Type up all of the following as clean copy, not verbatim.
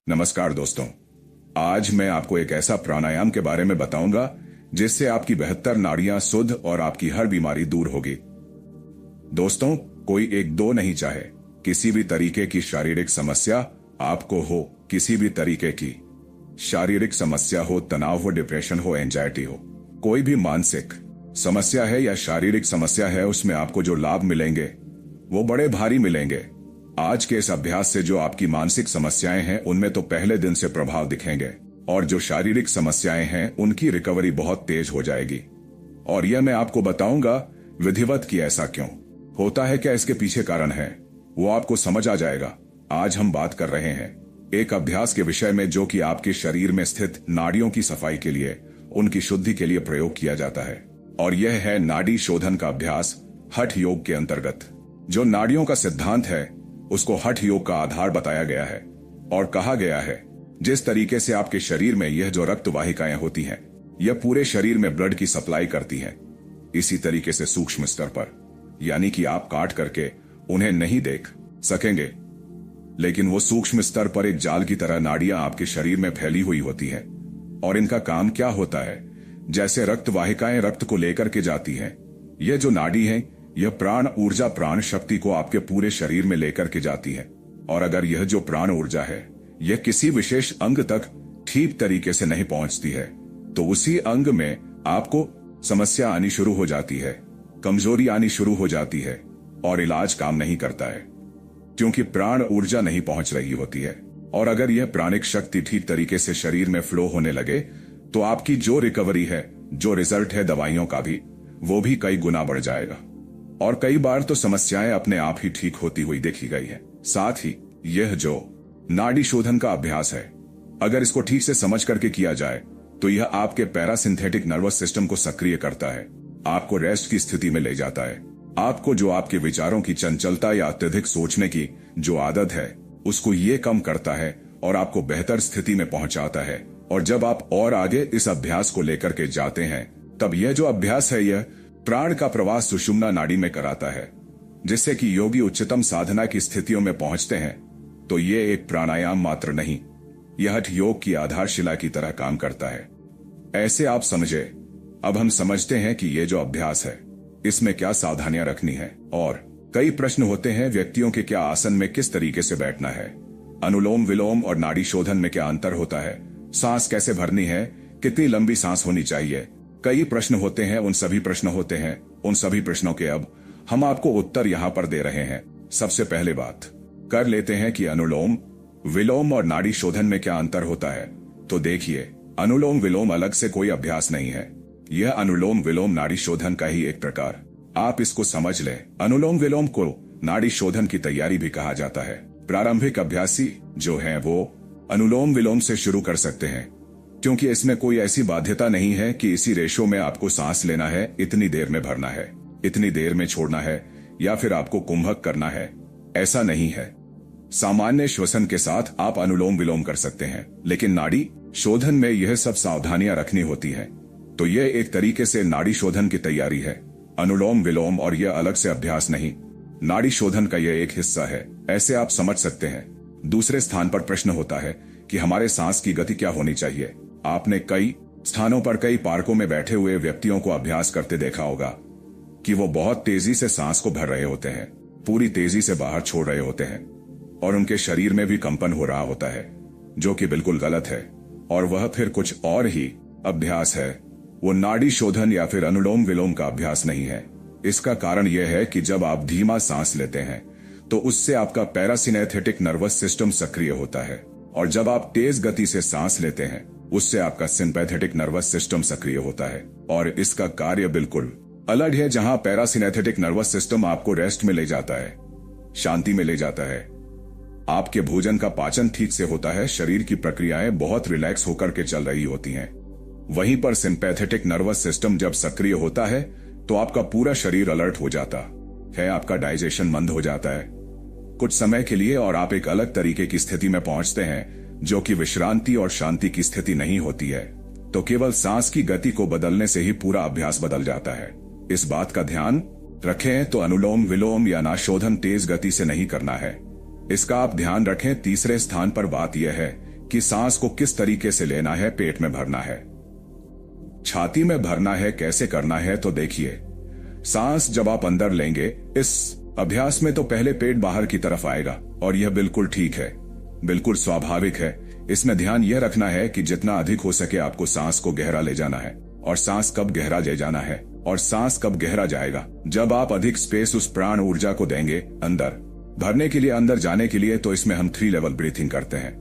नमस्कार दोस्तों, आज मैं आपको एक ऐसा प्राणायाम के बारे में बताऊंगा जिससे आपकी 72 नाड़ियां शुद्ध और आपकी हर बीमारी दूर होगी। दोस्तों, कोई एक दो नहीं चाहे, किसी भी तरीके की शारीरिक समस्या आपको हो, किसी भी तरीके की शारीरिक समस्या हो, तनाव हो, डिप्रेशन हो, एंजाइटी हो, कोई भी मानसिक समस्या है या शारीरिक समस्या है, उसमें आपको जो लाभ मिलेंगे वो बड़े भारी मिलेंगे। आज के इस अभ्यास से जो आपकी मानसिक समस्याएं हैं उनमें तो पहले दिन से प्रभाव दिखेंगे और जो शारीरिक समस्याएं हैं उनकी रिकवरी बहुत तेज हो जाएगी। और यह मैं आपको बताऊंगा विधिवत कि ऐसा क्यों होता है, क्या इसके पीछे कारण है, वो आपको समझ आ जाएगा। आज हम बात कर रहे हैं एक अभ्यास के विषय में जो कि आपके शरीर में स्थित नाड़ियों की सफाई के लिए, उनकी शुद्धि के लिए प्रयोग किया जाता है। और यह है नाड़ी शोधन का अभ्यास हठ योग के अंतर्गत। जो नाड़ियों का सिद्धांत है उसको हठ योग का आधार बताया गया है और कहा गया है जिस तरीके से आपके शरीर में यह जो रक्त वाहिकाएं होती हैं यह पूरे शरीर में ब्लड की सप्लाई करती हैं, इसी तरीके से सूक्ष्म स्तर पर, यानी कि आप काट करके उन्हें नहीं देख सकेंगे, लेकिन वो सूक्ष्म स्तर पर एक जाल की तरह नाड़ियां आपके शरीर में फैली हुई होती हैं। और इनका काम क्या होता है, जैसे रक्त वाहिकाएं रक्त को लेकर के जाती हैं, यह जो नाड़ी है यह प्राण ऊर्जा, प्राण शक्ति को आपके पूरे शरीर में लेकर के जाती है। और अगर यह जो प्राण ऊर्जा है यह किसी विशेष अंग तक ठीक तरीके से नहीं पहुंचती है तो उसी अंग में आपको समस्या आनी शुरू हो जाती है, कमजोरी आनी शुरू हो जाती है और इलाज काम नहीं करता है, क्योंकि प्राण ऊर्जा नहीं पहुंच रही होती है। और अगर यह प्राणिक शक्ति ठीक तरीके से शरीर में फ्लो होने लगे तो आपकी जो रिकवरी है, जो रिजल्ट है दवाइयों का भी, वो भी कई गुना बढ़ जाएगा। और कई बार तो समस्याएं अपने आप ही ठीक होती हुई देखी गई है। साथ ही यह जो नाड़ी शोधन का अभ्यास है, अगर इसको ठीक से समझ करके किया जाए तो यह आपके पैरासिम्पैथिक नर्वस सिस्टम को सक्रिय करता है, आपको रेस्ट की स्थिति में ले जाता है, आपको जो आपके विचारों की चंचलता या अत्यधिक सोचने की जो आदत है उसको ये कम करता है और आपको बेहतर स्थिति में पहुंचाता है। और जब आप और आगे इस अभ्यास को लेकर के जाते हैं तब यह जो अभ्यास है यह प्राण का प्रवास सुषुम्ना नाड़ी में कराता है, जिससे कि योगी उच्चतम साधना की स्थितियों में पहुंचते हैं। तो ये एक प्राणायाम मात्र नहीं, यह हठ योग की आधारशिला की तरह काम करता है। ऐसे आप समझे। अब हम समझते हैं कि ये जो अभ्यास है इसमें क्या सावधानियां रखनी है। और कई प्रश्न होते हैं व्यक्तियों के, क्या आसन में किस तरीके से बैठना है, अनुलोम विलोम और नाड़ी शोधन में क्या अंतर होता है, सांस कैसे भरनी है, कितनी लंबी सांस होनी चाहिए, कई प्रश्न होते हैं। उन सभी प्रश्नों के अब हम आपको उत्तर यहाँ पर दे रहे हैं। सबसे पहले बात कर लेते हैं कि अनुलोम विलोम और नाड़ी शोधन में क्या अंतर होता है। तो देखिए, अनुलोम विलोम अलग से कोई अभ्यास नहीं है, यह अनुलोम विलोम नाड़ी शोधन का ही एक प्रकार, आप इसको समझ लें। अनुलोम विलोम को नाड़ी शोधन की तैयारी भी कहा जाता है। प्रारंभिक अभ्यासी जो है वो अनुलोम विलोम से शुरू कर सकते हैं, क्योंकि इसमें कोई ऐसी बाध्यता नहीं है कि इसी रेशो में आपको सांस लेना है, इतनी देर में भरना है, इतनी देर में छोड़ना है, या फिर आपको कुंभक करना है, ऐसा नहीं है। सामान्य श्वसन के साथ आप अनुलोम विलोम कर सकते हैं, लेकिन नाड़ी शोधन में यह सब सावधानियां रखनी होती है। तो यह एक तरीके से नाड़ी शोधन की तैयारी है, अनुलोम विलोम, और यह अलग से अभ्यास नहीं, नाड़ी शोधन का यह एक हिस्सा है, ऐसे आप समझ सकते हैं। दूसरे स्थान पर प्रश्न होता है कि हमारे सांस की गति क्या होनी चाहिए। आपने कई स्थानों पर कई पार्कों में बैठे हुए व्यक्तियों को अभ्यास करते देखा होगा कि वो बहुत तेजी से सांस को भर रहे होते हैं, पूरी तेजी से बाहर छोड़ रहे होते हैं, और उनके शरीर में भी कंपन हो रहा होता है, जो कि बिल्कुल गलत है। और वह फिर कुछ और ही अभ्यास है, वो नाड़ी शोधन या फिर अनुलोम विलोम का अभ्यास नहीं है। इसका कारण यह है कि जब आप धीमा सांस लेते हैं तो उससे आपका पैरासिम्पैथिक नर्वस सिस्टम सक्रिय होता है, और जब आप तेज गति से सांस लेते हैं उससे आपका सिम्पैथेटिक नर्वस सिस्टम सक्रिय होता है। और इसका कार्य बिल्कुल अलग है। जहां पैरासिम्पैथिक नर्वस सिस्टम आपको रेस्ट में ले जाता है, शांति में ले जाता है, आपके भोजन का पाचन ठीक से होता है, शरीर की प्रक्रियाएं बहुत रिलैक्स होकर के चल रही होती हैं। वहीं पर सिम्पैथेटिक नर्वस सिस्टम जब सक्रिय होता है तो आपका पूरा शरीर अलर्ट हो जाता है, आपका डाइजेशन मंद हो जाता है कुछ समय के लिए, और आप एक अलग तरीके की स्थिति में पहुंचते हैं जो कि विश्रांति और शांति की स्थिति नहीं होती है। तो केवल सांस की गति को बदलने से ही पूरा अभ्यास बदल जाता है। इस बात का ध्यान रखें। तो अनुलोम विलोम या नाशोधन तेज गति से नहीं करना है, इसका आप ध्यान रखें। तीसरे स्थान पर बात यह है कि सांस को किस तरीके से लेना है, पेट में भरना है, छाती में भरना है, कैसे करना है। तो देखिए, सांस जब आप अंदर लेंगे इस अभ्यास में, तो पहले पेट बाहर की तरफ आएगा और यह बिल्कुल ठीक है, बिल्कुल स्वाभाविक है। इसमें ध्यान यह रखना है कि जितना अधिक हो सके आपको सांस को गहरा ले जाना है। और सांस कब गहरा ले जाना है और सांस कब गहरा जाएगा, जब आप अधिक स्पेस उस प्राण ऊर्जा को देंगे अंदर भरने के लिए, अंदर जाने के लिए। तो इसमें हम 3 लेवल ब्रीथिंग करते हैं।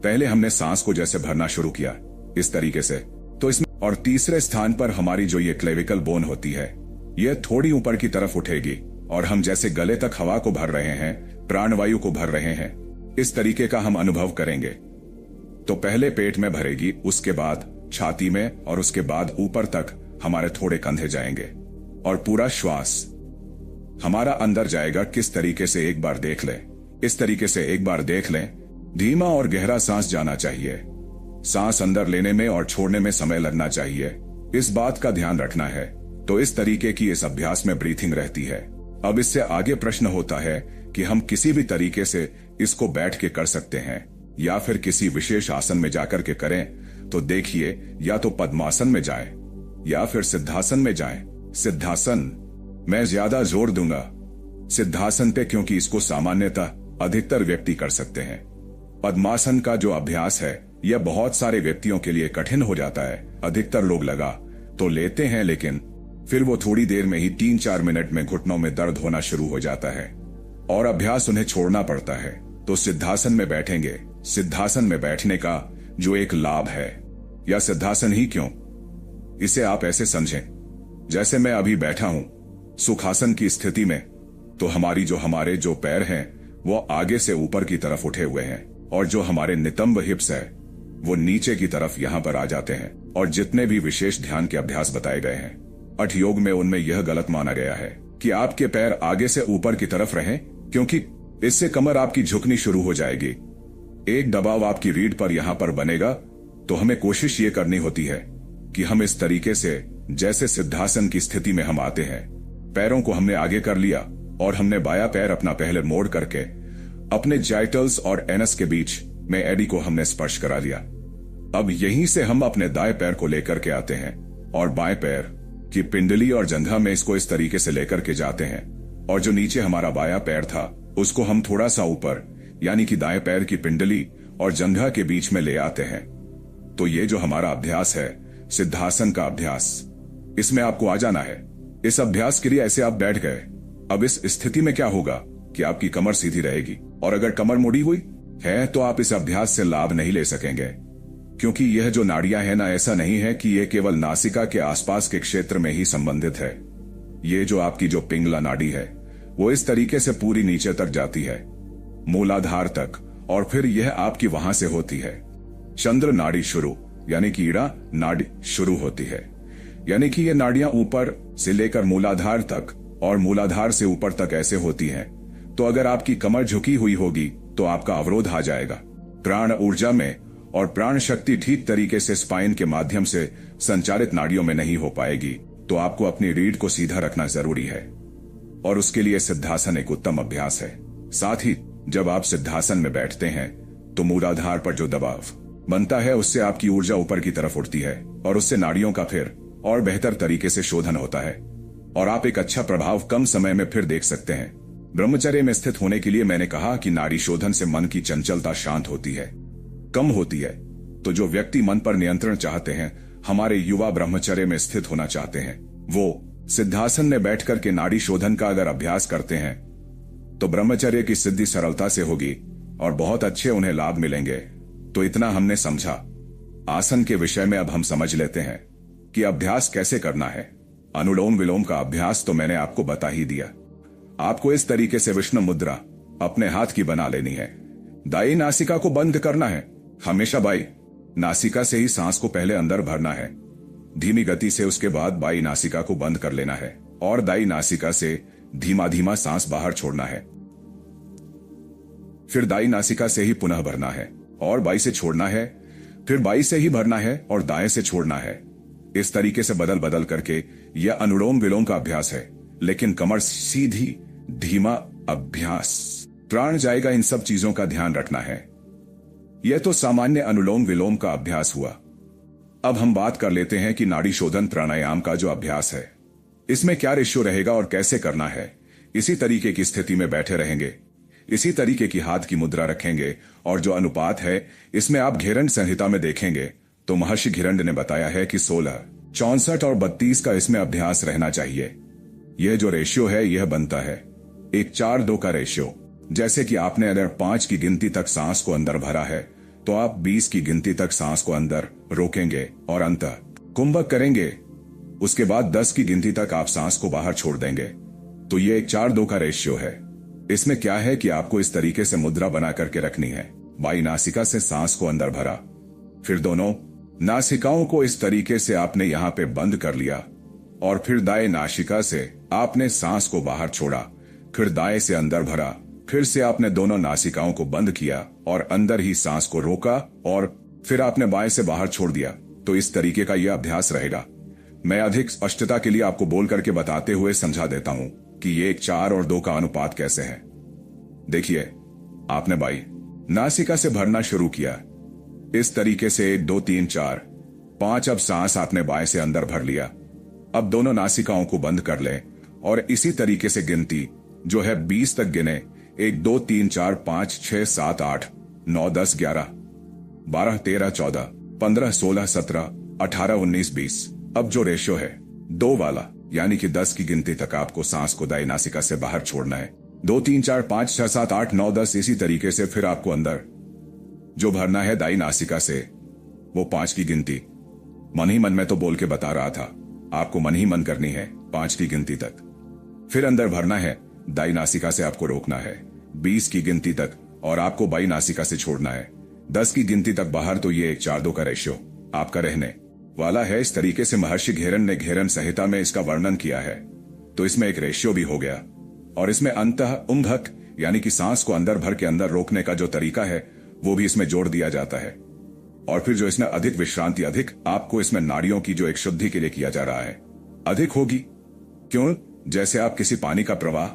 पहले हमने सांस को जैसे भरना शुरू किया इस तरीके से, तो इसमें और तीसरे स्थान पर हमारी जो ये क्लेविकल बोन होती है, यह थोड़ी ऊपर की तरफ उठेगी और हम जैसे गले तक हवा को भर रहे हैं, प्राणवायु को भर रहे हैं, इस तरीके का हम अनुभव करेंगे। तो पहले पेट में भरेगी, उसके बाद छाती में और उसके बाद ऊपर तक हमारे थोड़े कंधे जाएंगे और पूरा श्वास हमारा अंदर जाएगा। किस तरीके से, एक बार देख लें, इस तरीके से एक बार देख लें। धीमा और गहरा सांस जाना चाहिए। सांस अंदर लेने में और छोड़ने में समय लगना चाहिए, इस बात का ध्यान रखना है। तो इस तरीके की इस अभ्यास में ब्रीथिंग रहती है। अब इससे आगे प्रश्न होता है कि हम किसी भी तरीके से इसको बैठ के कर सकते हैं या फिर किसी विशेष आसन में जाकर के करें। तो देखिए, या तो पद्मासन में जाएं या फिर सिद्धासन में जाएं। सिद्धासन मैं ज्यादा जोर दूंगा सिद्धासन पे, क्योंकि इसको सामान्यतः अधिकतर व्यक्ति कर सकते हैं। पद्मासन का जो अभ्यास है यह बहुत सारे व्यक्तियों के लिए कठिन हो जाता है। अधिकतर लोग लगा तो लेते हैं, लेकिन फिर वो थोड़ी देर में ही 3-4 मिनट में घुटनों में दर्द होना शुरू हो जाता है और अभ्यास उन्हें छोड़ना पड़ता है। तो सिद्धासन में बैठेंगे। सिद्धासन में बैठने का जो एक लाभ है, या सिद्धासन ही क्यों, इसे आप ऐसे समझें जैसे मैं अभी बैठा हूं सुखासन की स्थिति में, तो हमारे जो पैर हैं वो आगे से ऊपर की तरफ उठे हुए हैं और जो हमारे नितंब हिप्स है वो नीचे की तरफ यहां पर आ जाते हैं। और जितने भी विशेष ध्यान के अभ्यास बताए गए हैं अठ योग में, उनमें यह गलत माना गया है कि आपके पैर आगे से ऊपर की तरफ रहें, क्योंकि इससे कमर आपकी झुकनी शुरू हो जाएगी। एक दबाव आपकी रीढ़ पर यहां पर बनेगा। तो हमें कोशिश ये करनी होती है कि हम इस तरीके से, जैसे सिद्धासन की स्थिति में हम आते हैं, पैरों को हमने आगे कर लिया और हमने बायां पैर अपना पहले मोड़ करके अपने जाइटल्स और एनस के बीच में एडी को हमने स्पर्श करा लिया। अब यहीं से हम अपने दाएं पैर को लेकर के आते हैं और बाएं पैर की पिंडली और जंघा में इसको इस तरीके से लेकर के जाते हैं और जो नीचे हमारा बायां पैर था उसको हम थोड़ा सा ऊपर, यानी कि दाएं पैर की पिंडली और जंघा के बीच में ले आते हैं। तो ये जो हमारा अभ्यास है सिद्धासन का अभ्यास, इसमें आपको आ जाना है। इस अभ्यास के लिए ऐसे आप बैठ गए। अब इस स्थिति में क्या होगा कि आपकी कमर सीधी रहेगी, और अगर कमर मुड़ी हुई है तो आप इस अभ्यास से लाभ नहीं ले सकेंगे, क्योंकि यह जो नाड़ियां है ना, ऐसा नहीं है कि यह केवल नासिका के आसपास के क्षेत्र में ही संबंधित है। ये जो आपकी जो पिंगला नाड़ी है वो इस तरीके से पूरी नीचे तक जाती है, मूलाधार तक, और फिर यह आपकी वहां से होती है चंद्र नाड़ी शुरू, यानी कि ईड़ा नाड़ी शुरू होती है। यानी कि ये नाड़ियां ऊपर से लेकर मूलाधार तक और मूलाधार से ऊपर तक ऐसे होती हैं। तो अगर आपकी कमर झुकी हुई होगी तो आपका अवरोध आ जाएगा प्राण ऊर्जा में, और प्राण शक्ति ठीक तरीके से स्पाइन के माध्यम से संचारित नाड़ियों में नहीं हो पाएगी। तो आपको अपनी रीढ़ को सीधा रखना जरूरी है और उसके लिए सिद्धासन एक उत्तम अभ्यास है। साथ ही जब आप सिद्धासन में बैठते हैं तो मूलाधार पर जो दबाव बनता है उससे आपकी ऊर्जा ऊपर की तरफ उठती है और उससे नाड़ियों का फिर और बेहतर तरीके से शोधन होता है और आप एक अच्छा प्रभाव कम समय में फिर देख सकते हैं। ब्रह्मचर्य में स्थित होने के लिए मैंने कहा कि नाड़ी शोधन से मन की चंचलता शांत होती है, कम होती है। तो जो व्यक्ति मन पर नियंत्रण चाहते हैं, हमारे युवा ब्रह्मचर्य में स्थित होना चाहते हैं, वो सिद्धासन में बैठकर के नाड़ी शोधन का अगर अभ्यास करते हैं तो ब्रह्मचर्य की सिद्धि सरलता से होगी और बहुत अच्छे उन्हें लाभ मिलेंगे। तो इतना हमने समझा। आसन के विषय में अब हम समझ लेते हैं कि अभ्यास कैसे करना है। अनुलोम विलोम का अभ्यास तो मैंने आपको बता ही दिया। आपको इस तरीके से विष्णु मुद्रा अपने हाथ की बना लेनी है। दाई नासिका को बंद करना है। हमेशा बाई नासिका से ही सांस को पहले अंदर भरना है, धीमी गति से। उसके बाद बाई नासिका को बंद कर लेना है और दाई नासिका से धीमा धीमा सांस बाहर छोड़ना है। फिर दाई नासिका से ही पुनः भरना है और बाई से छोड़ना है, फिर बाई से ही भरना है और दाएं से छोड़ना है। इस तरीके से बदल बदल करके यह अनुलोम विलोम का अभ्यास है, लेकिन कमर सीधी, धीमा अभ्यास। प्राण जाएगा, इन सब चीजों का ध्यान रखना है। यह तो सामान्य अनुलोम विलोम का अभ्यास हुआ। अब हम बात कर लेते हैं कि नाड़ी शोधन प्राणायाम का जो अभ्यास है, इसमें क्या रेशियो रहेगा और कैसे करना है। इसी तरीके की स्थिति में बैठे रहेंगे, इसी तरीके की हाथ की मुद्रा रखेंगे, और जो अनुपात है इसमें आप घेरंड संहिता में देखेंगे तो महर्षि घिरंड ने बताया है कि 16, 64 और 32 का इसमें अभ्यास रहना चाहिए। यह जो रेशियो है यह बनता है 1-4-2 का रेशियो। जैसे कि आपने अगर 5 की गिनती तक सांस को अंदर भरा है तो आप 20 की गिनती तक सांस को अंदर रोकेंगे और अंतः कुंभक करेंगे। उसके बाद 10 की गिनती तक आप सांस को बाहर छोड़ देंगे। तो ये 1-4-2 का रेशियो है। इसमें क्या है कि आपको इस तरीके से मुद्रा बना करके रखनी है। बाई नासिका से सांस को अंदर भरा, फिर दोनों नासिकाओं को इस तरीके से आपने यहां पे बंद कर लिया, और फिर दाएं नासिका से आपने सांस को बाहर छोड़ा, फिर दाएं से अंदर भरा, फिर से आपने दोनों नासिकाओं को बंद किया और अंदर ही सांस को रोका, और फिर आपने बाएं से बाहर छोड़ दिया। तो इस तरीके का यह अभ्यास रहेगा। मैं अधिक स्पष्टता के लिए आपको बोल करके बताते हुए समझा देता हूं कि ये 4 और 2 का अनुपात कैसे है। देखिए, आपने बाई नासिका से भरना शुरू किया इस तरीके से 1, 2, 3, 4, 5। अब सांस आपने बाएं से अंदर भर लिया। अब दोनों नासिकाओं को बंद कर लें और इसी तरीके से गिनती जो है 20 तक गिने। 1, 2, 3, 4, 5, 6, 7, 8, 9, 10, 11, 12, 13, 14, 15, 16, 17, 18, 19, 20। अब जो रेशियो है 2 वाला, यानी कि 10 की गिनती तक आपको सांस को दाई नासिका से बाहर छोड़ना है। 2, 3, 4, 5, 6, 7, 8, 9, 10। इसी तरीके से फिर आपको अंदर जो भरना है दाई नासिका से, वो 5 की गिनती। मन ही मन में तो बोल के बता रहा था, आपको मन ही मन करनी है 5 की गिनती तक। फिर अंदर भरना है, दाई नासिका से आपको रोकना है 20 की गिनती तक, और आपको बाई नासिका से छोड़ना है 10 की गिनती तक बाहर। तो ये 1-4-2 का रेशियो आपका रहने वाला है। इस तरीके से महर्षि घेरन ने घेरन संहिता में इसका वर्णन किया है। तो इसमें एक रेशियो भी हो गया, और इसमें अंतः उम्भक यानी कि सांस को अंदर भर के अंदर रोकने का जो तरीका है वो भी इसमें जोड़ दिया जाता है। और फिर जो इसमें अधिक विश्रांति, अधिक आपको इसमें नाड़ियों की जो एक शुद्धि के लिए किया जा रहा है अधिक होगी। क्यों? जैसे आप किसी पानी का प्रवाह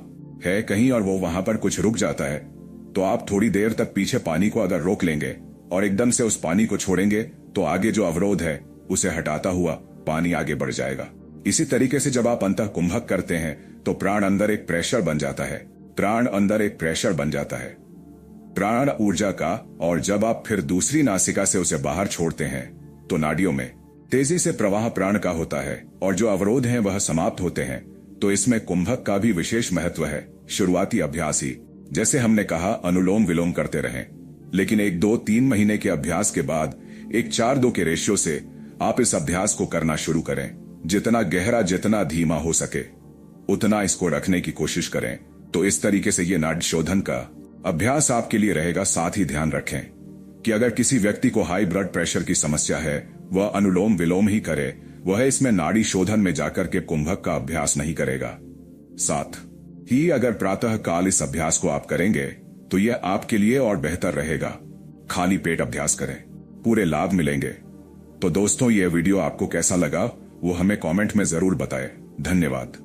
है कहीं और वो वहां पर कुछ रुक जाता है, तो आप थोड़ी देर तक पीछे पानी को अगर रोक लेंगे और एकदम से उस पानी को छोड़ेंगे तो आगे जो अवरोध है उसे हटाता हुआ पानी आगे बढ़ जाएगा। इसी तरीके से जब आप अंतः कुंभक करते हैं तो प्राण अंदर एक प्रेशर बन जाता है, प्राण अंदर एक प्रेशर बन जाता है, प्राण ऊर्जा का। और जब आप फिर दूसरी नासिका से उसे बाहर छोड़ते हैं तो नाड़ियों में तेजी से प्रवाह प्राण का होता है और जो अवरोध हैं वह समाप्त होते हैं। तो इसमें कुंभक का भी विशेष महत्व है। शुरुआती अभ्यास ही जैसे हमने कहा अनुलोम विलोम करते रहें, लेकिन 1, 2, 3 महीने के अभ्यास के बाद 1-4-2 के रेशियो से आप इस अभ्यास को करना शुरू करें। जितना गहरा, जितना धीमा हो सके उतना इसको रखने की कोशिश करें। तो इस तरीके से ये नाड़ी शोधन का अभ्यास आपके लिए रहेगा। साथ ही ध्यान रखें कि अगर किसी व्यक्ति को हाई ब्लड प्रेशर की समस्या है वह अनुलोम विलोम ही करे, वह इसमें नाड़ी शोधन में जाकर के कुंभक का अभ्यास नहीं करेगा। साथ ही अगर प्रातः काल इस अभ्यास को आप करेंगे तो यह आपके लिए और बेहतर रहेगा। खाली पेट अभ्यास करें, पूरे लाभ मिलेंगे। तो दोस्तों, यह वीडियो आपको कैसा लगा वो हमें कमेंट में जरूर बताएं। धन्यवाद।